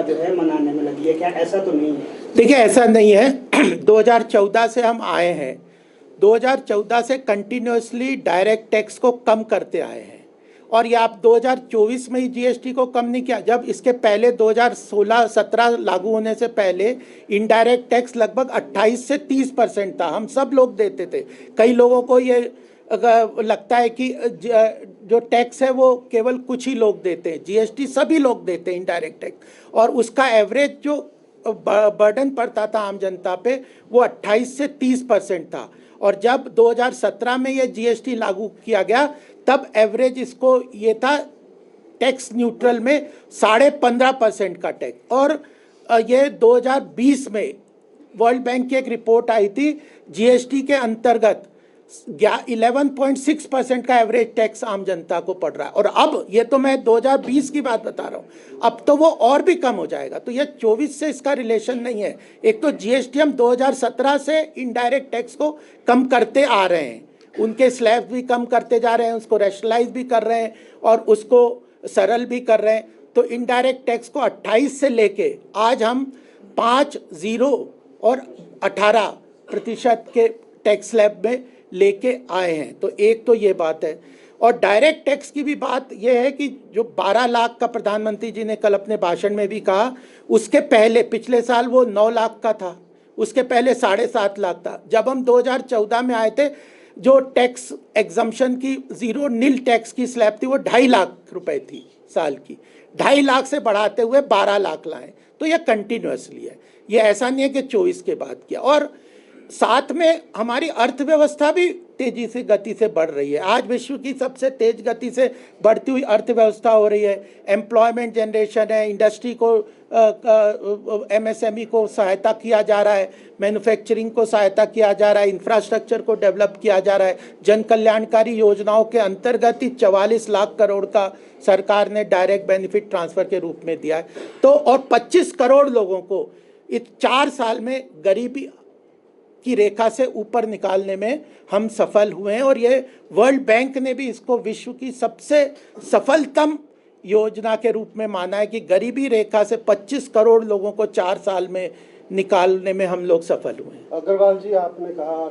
जो है मनाने में लगी है, क्या ऐसा तो नहीं है? देखिए, ऐसा नहीं है। 2014 से हम आए हैं, 2014 से कंटिन्यूसली डायरेक्ट टैक्स को कम करते आए हैं। और ये आप 2024 में ही जीएसटी को कम नहीं किया, जब इसके पहले 2016-17 लागू होने से पहले इनडायरेक्ट टैक्स लगभग 28 से 30% था, हम सब लोग देते थे। कई लोगों को ये लगता है कि जो टैक्स है वो केवल कुछ ही लोग देते हैं, जीएसटी सभी लोग देते हैं इनडायरेक्ट टैक्स, और उसका एवरेज जो बर्डन पड़ता था आम जनता पे वो 28 से 30% था। और जब 2017 में ये जीएसटी लागू किया गया तब एवरेज इसको ये था टैक्स न्यूट्रल में 15.5% का टैक्स। और ये 2020 में वर्ल्ड बैंक की एक रिपोर्ट आई थी, जीएसटी के अंतर्गत 11.6% का एवरेज टैक्स आम जनता को पड़ रहा है। और अब ये तो मैं 2020 की बात बता रहा हूँ, अब तो वो और भी कम हो जाएगा। तो ये 24 से इसका रिलेशन नहीं है। एक तो जीएसटी हम 2017 से इनडायरेक्ट टैक्स को कम करते आ रहे हैं, उनके स्लैब भी कम करते जा रहे हैं, उसको रैशनलाइज भी कर रहे हैं और उसको सरल भी कर रहे हैं। तो इनडायरेक्ट टैक्स को 28 से लेके आज हम 5, 0 और 18% के टैक्स स्लैब में लेके आए हैं। तो एक तो ये बात है। और डायरेक्ट टैक्स की भी बात ये है कि जो 12 लाख का प्रधानमंत्री जी ने कल अपने भाषण में भी कहा, उसके पहले पिछले साल वो 9 लाख का था, उसके पहले 7.5 लाख था। जब हम 2014 में आए थे, जो टैक्स एग्जम्पशन की जीरो नील टैक्स की स्लैब थी वो 2.5 लाख रुपए थी साल की, 2.5 लाख से बढ़ाते हुए 12 लाख लाए। तो ये कंटिन्यूसली है, ये ऐसा नहीं है कि 24 के बाद किया। और साथ में हमारी अर्थव्यवस्था भी तेजी से गति से बढ़ रही है। आज विश्व की सबसे तेज गति से बढ़ती हुई अर्थव्यवस्था हो रही है। एम्प्लॉयमेंट जनरेशन है, इंडस्ट्री को एमएसएमई को सहायता किया जा रहा है, मैन्युफैक्चरिंग को सहायता किया जा रहा है, इंफ्रास्ट्रक्चर को डेवलप किया जा रहा है। जन कल्याणकारी योजनाओं के अंतर्गत ही 44 लाख करोड़ का सरकार ने डायरेक्ट बेनिफिट ट्रांसफर के रूप में दिया है। तो और 25 करोड़ लोगों को इस 4 साल में गरीबी की रेखा से ऊपर निकालने में हम सफल हुए हैं। और ये वर्ल्ड बैंक ने भी इसको विश्व की सबसे सफलतम योजना के रूप में माना है कि गरीबी रेखा से 25 करोड़ लोगों को 4 साल में निकालने में हम लोग सफल हुए हैं। अग्रवाल जी, आपने कहा